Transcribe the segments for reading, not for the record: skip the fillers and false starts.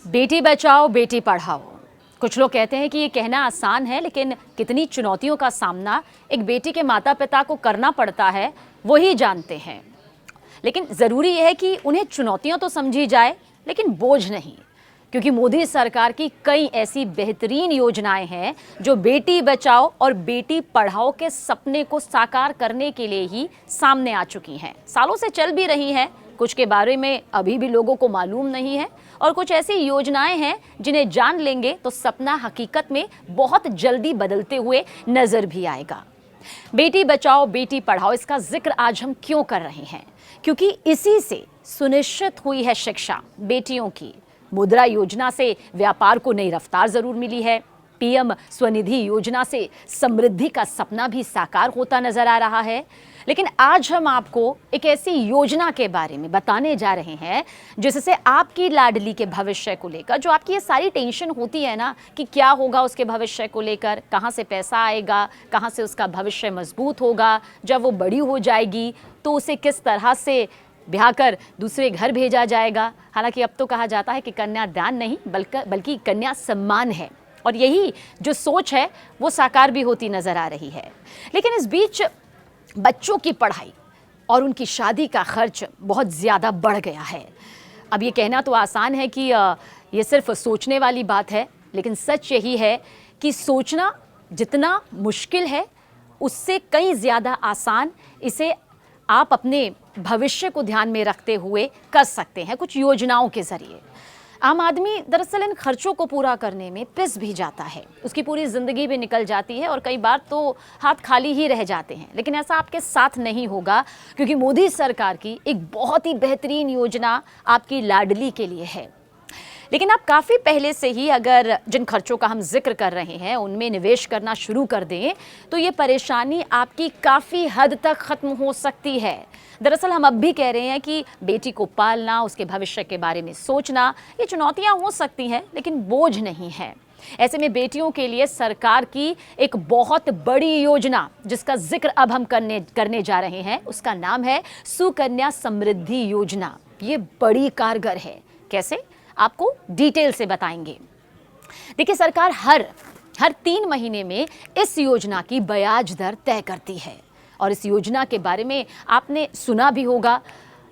बेटी बचाओ बेटी पढ़ाओ। कुछ लोग कहते हैं कि ये कहना आसान है, लेकिन कितनी चुनौतियों का सामना एक बेटी के माता पिता को करना पड़ता है वो ही जानते हैं। लेकिन ज़रूरी यह है कि उन्हें चुनौतियां तो समझी जाए, लेकिन बोझ नहीं, क्योंकि मोदी सरकार की कई ऐसी बेहतरीन योजनाएं हैं जो बेटी बचाओ और बेटी पढ़ाओ के सपने को साकार करने के लिए ही सामने आ चुकी हैं। सालों से चल भी रही हैं, कुछ के बारे में अभी भी लोगों को मालूम नहीं है, और कुछ ऐसी योजनाएं हैं जिन्हें जान लेंगे तो सपना हकीकत में बहुत जल्दी बदलते हुए नजर भी आएगा। बेटी बचाओ बेटी पढ़ाओ, इसका जिक्र आज हम क्यों कर रहे हैं? क्योंकि इसी से सुनिश्चित हुई है शिक्षा बेटियों की। मुद्रा योजना से व्यापार को नई रफ्तार जरूर मिली है। पीएम स्वनिधि योजना से समृद्धि का सपना भी साकार होता नजर आ रहा है। लेकिन आज हम आपको एक ऐसी योजना के बारे में बताने जा रहे हैं जिससे आपकी लाडली के भविष्य को लेकर, जो आपकी ये सारी टेंशन होती है ना कि क्या होगा उसके भविष्य को लेकर, कहाँ से पैसा आएगा, कहाँ से उसका भविष्य मजबूत होगा, जब वो बड़ी हो जाएगी तो उसे किस तरह से ब्याह कर दूसरे घर भेजा जाएगा। हालांकि अब तो कहा जाता है कि कन्यादान नहीं बल्कि कन्या सम्मान है, और यही जो सोच है वो साकार भी होती नजर आ रही है। लेकिन इस बीच बच्चों की पढ़ाई और उनकी शादी का खर्च बहुत ज़्यादा बढ़ गया है। अब ये कहना तो आसान है कि ये सिर्फ सोचने वाली बात है, लेकिन सच यही है कि सोचना जितना मुश्किल है उससे कई ज़्यादा आसान इसे आप अपने भविष्य को ध्यान में रखते हुए कर सकते हैं कुछ योजनाओं के ज़रिए। आम आदमी दरअसल इन खर्चों को पूरा करने में पिस भी जाता है, उसकी पूरी ज़िंदगी भी निकल जाती है और कई बार तो हाथ खाली ही रह जाते हैं। लेकिन ऐसा आपके साथ नहीं होगा, क्योंकि मोदी सरकार की एक बहुत ही बेहतरीन योजना आपकी लाडली के लिए है। लेकिन आप काफ़ी पहले से ही अगर जिन खर्चों का हम जिक्र कर रहे हैं उनमें निवेश करना शुरू कर दें तो ये परेशानी आपकी काफ़ी हद तक ख़त्म हो सकती है। दरअसल हम अब भी कह रहे हैं कि बेटी को पालना, उसके भविष्य के बारे में सोचना, ये चुनौतियां हो सकती हैं लेकिन बोझ नहीं है। ऐसे में बेटियों के लिए सरकार की एक बहुत बड़ी योजना जिसका जिक्र अब हम करने जा रहे हैं, उसका नाम है सुकन्या समृद्धि योजना। ये बड़ी कारगर है। कैसे, आपको डिटेल से बताएंगे। देखिए, सरकार हर 3 महीने में इस योजना की ब्याज दर तय करती है, और इस योजना के बारे में आपने सुना भी होगा।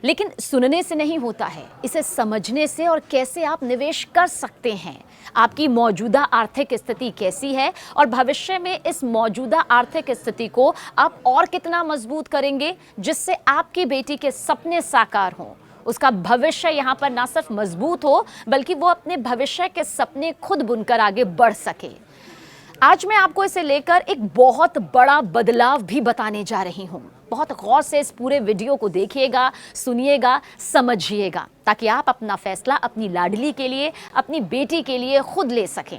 लेकिन सुनने से नहीं होता है, इसे समझने से और कैसे आप निवेश कर सकते हैं। आपकी मौजूदा आर्थिक स्थिति कैसी है और भविष्य में इस मौजूदा आर्थिक स्थिति को आप और कितना मजबूत करेंगे जिससे आपकी बेटी के सपने साकार हों, उसका भविष्य यहाँ पर ना सिर्फ मजबूत हो बल्कि वो अपने भविष्य के सपने खुद बुनकर आगे बढ़ सके। आज मैं आपको इसे लेकर एक बहुत बड़ा बदलाव भी बताने जा रही हूँ। बहुत गौर से इस पूरे वीडियो को देखिएगा, सुनिएगा, समझिएगा, ताकि आप अपना फैसला अपनी लाडली के लिए, अपनी बेटी के लिए खुद ले सकें।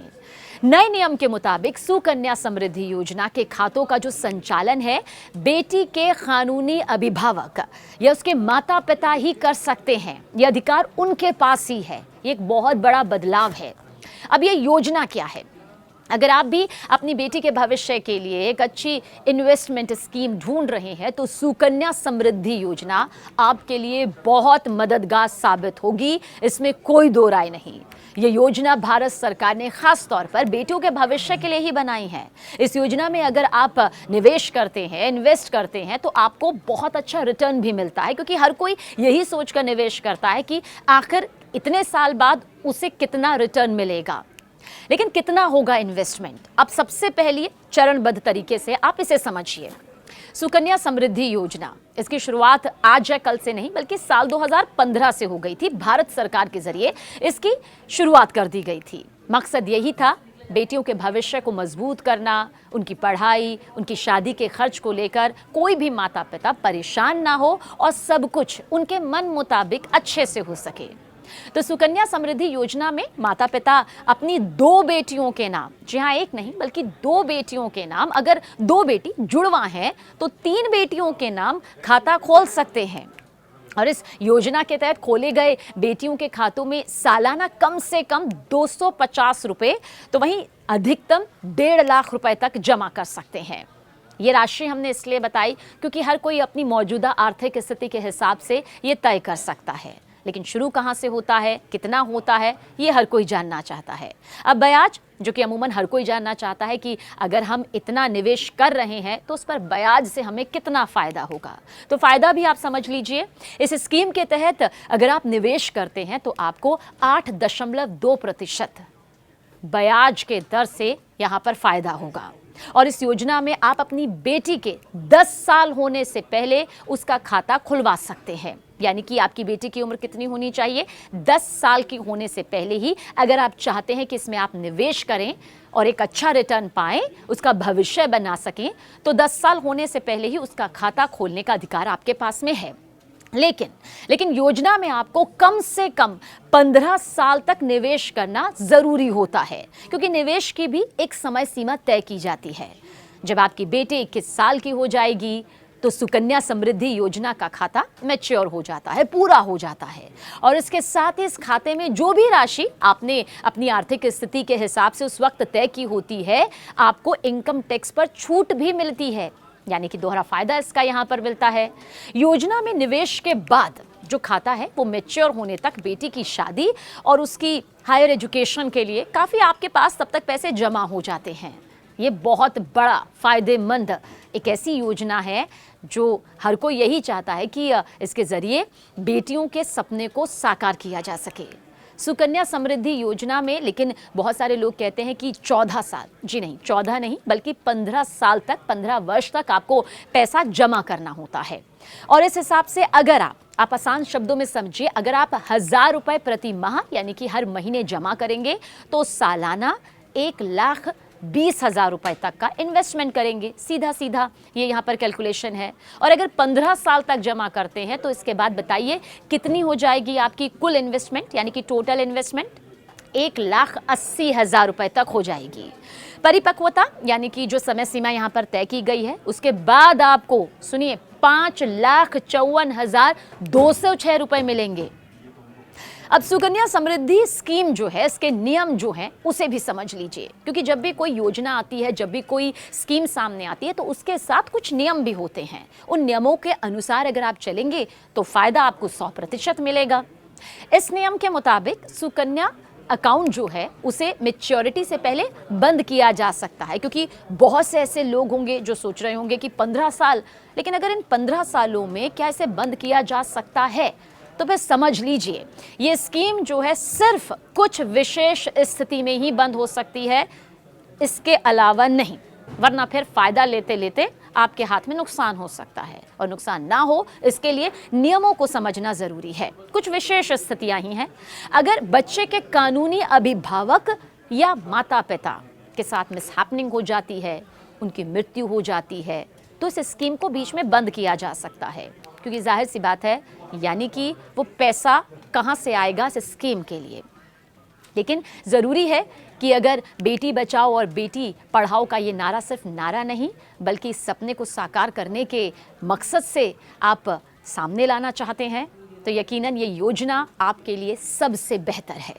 नए नियम के मुताबिक सुकन्या समृद्धि योजना के खातों का जो संचालन है बेटी के कानूनी अभिभावक या उसके माता पिता ही कर सकते हैं। ये अधिकार उनके पास ही है। ये एक बहुत बड़ा बदलाव है। अब ये योजना क्या है? अगर आप भी अपनी बेटी के भविष्य के लिए एक अच्छी इन्वेस्टमेंट स्कीम ढूंढ रहे हैं तो सुकन्या समृद्धि योजना आपके लिए बहुत मददगार साबित होगी, इसमें कोई दो राय नहीं। ये योजना भारत सरकार ने खास तौर पर बेटियों के भविष्य के लिए ही बनाई है। इस योजना में अगर आप निवेश करते हैं, इन्वेस्ट करते हैं तो आपको बहुत अच्छा रिटर्न भी मिलता है, क्योंकि हर कोई यही सोचकर निवेश करता है कि आखिर इतने साल बाद उसे कितना रिटर्न मिलेगा। लेकिन कितना होगा इन्वेस्टमेंट? अब सबसे पहले चरणबद्ध तरीके से आप इसे समझिए। सुकन्या समृद्धि योजना, इसकी शुरुआत आज या कल से नहीं बल्कि साल 2015 से हो गई थी। भारत सरकार के जरिए इसकी शुरुआत कर दी गई थी। मकसद यही था बेटियों के भविष्य को मजबूत करना, उनकी पढ़ाई, उनकी शादी के खर्च को लेकर कोई भी माता पिता परेशान ना हो और सब कुछ उनके मन मुताबिक अच्छे से हो सके। तो सुकन्या समृद्धि योजना में माता पिता अपनी 2 बेटियों के नाम, जी हाँ, एक नहीं बल्कि 2 बेटियों के नाम, अगर 2 बेटी जुड़वा हैं तो 3 बेटियों के नाम खाता खोल सकते हैं। और इस योजना के तहत खोले गए बेटियों के खातों में सालाना कम से कम 250 रुपए, तो वहीं अधिकतम 1.5 लाख रुपए तक जमा कर सकते हैं। ये राशि हमने इसलिए बताई क्योंकि हर कोई अपनी मौजूदा आर्थिक स्थिति के हिसाब से ये तय कर सकता है। लेकिन शुरू कहाँ से होता है, कितना होता है, ये हर कोई जानना चाहता है। अब ब्याज, जो कि अमूमन हर कोई जानना चाहता है कि अगर हम इतना निवेश कर रहे हैं तो उस पर ब्याज से हमें कितना फ़ायदा होगा। तो फ़ायदा भी आप समझ लीजिए। इस स्कीम के तहत अगर आप निवेश करते हैं तो आपको 8.2% ब्याज के दर से यहाँ पर फ़ायदा होगा। और इस योजना में आप अपनी बेटी के 10 साल होने से पहले उसका खाता खुलवा सकते हैं। यानी कि आपकी बेटी की उम्र कितनी होनी चाहिए? 10 साल की होने से पहले ही अगर आप चाहते हैं कि इसमें आप निवेश करें और एक अच्छा रिटर्न पाएं, उसका भविष्य बना सकें, तो 10 साल होने से पहले ही उसका खाता खोलने का अधिकार आपके पास में है। लेकिन योजना में आपको कम से कम 15 साल तक निवेश करना जरूरी होता है, क्योंकि निवेश की भी एक समय सीमा तय की जाती है। जब आपकी बेटी 21 साल की हो जाएगी तो सुकन्या समृद्धि योजना का खाता मैच्योर हो जाता है, पूरा हो जाता है। और इसके साथ ही इस खाते में जो भी राशि आपने अपनी आर्थिक स्थिति के हिसाब से उस वक्त तय की होती है, आपको इनकम टैक्स पर छूट भी मिलती है। यानी कि दोहरा फायदा इसका यहाँ पर मिलता है। योजना में निवेश के बाद जो खाता है वो मैच्योर होने तक बेटी की शादी और उसकी हायर एजुकेशन के लिए काफ़ी आपके पास तब तक पैसे जमा हो जाते हैं। ये बहुत बड़ा फ़ायदेमंद एक ऐसी योजना है जो हर कोई यही चाहता है कि इसके ज़रिए बेटियों के सपने को साकार किया जा सके। सुकन्या समृद्धि योजना में लेकिन बहुत सारे लोग कहते हैं कि 14 साल, जी नहीं, 14 नहीं बल्कि 15 साल तक, 15 वर्ष तक आपको पैसा जमा करना होता है। और इस हिसाब से अगर आप आसान शब्दों में समझिए, अगर आप 1000 रुपये प्रति माह यानी कि हर महीने जमा करेंगे तो सालाना 1,20,000 रुपये तक का इन्वेस्टमेंट करेंगे। सीधा सीधा ये यहाँ पर कैलकुलेशन है। और अगर 15 साल तक जमा करते हैं तो इसके बाद बताइए कितनी हो जाएगी आपकी कुल इन्वेस्टमेंट, यानी कि टोटल इन्वेस्टमेंट 1,80,000 रुपये तक हो जाएगी। परिपक्वता यानी कि जो समय सीमा यहाँ पर तय की गई है, उसके बाद आपको सुनिए 5,54,206 रुपये मिलेंगे। अब सुकन्या समृद्धि स्कीम जो है, इसके नियम जो हैं उसे भी समझ लीजिए, क्योंकि जब भी कोई योजना आती है, जब भी कोई स्कीम सामने आती है तो उसके साथ कुछ नियम भी होते हैं। उन नियमों के अनुसार अगर आप चलेंगे तो फायदा आपको 100% मिलेगा। इस नियम के मुताबिक सुकन्या अकाउंट जो है उसे मैच्योरिटी से पहले बंद किया जा सकता है, क्योंकि बहुत से ऐसे लोग होंगे जो सोच रहे होंगे कि 15 साल, लेकिन अगर इन 15 सालों में क्या इसे बंद किया जा सकता है, तो फिर समझ लीजिए ये स्कीम जो है सिर्फ कुछ विशेष स्थिति में ही बंद हो सकती है, इसके अलावा नहीं, वरना फिर फायदा लेते लेते आपके हाथ में नुकसान हो सकता है। और नुकसान ना हो इसके लिए नियमों को समझना जरूरी है। कुछ विशेष स्थितियां ही हैं। अगर बच्चे के कानूनी अभिभावक या माता पिता के साथ मिसहैपनिंग हो जाती है, उनकी मृत्यु हो जाती है, तो इस स्कीम को बीच में बंद किया जा सकता है, क्योंकि जाहिर सी बात है, यानी कि वो पैसा कहाँ से आएगा इस स्कीम के लिए। लेकिन ज़रूरी है कि अगर बेटी बचाओ और बेटी पढ़ाओ का ये नारा सिर्फ नारा नहीं, बल्कि इस सपने को साकार करने के मकसद से आप सामने लाना चाहते हैं, तो यकीनन ये योजना आपके लिए सबसे बेहतर है।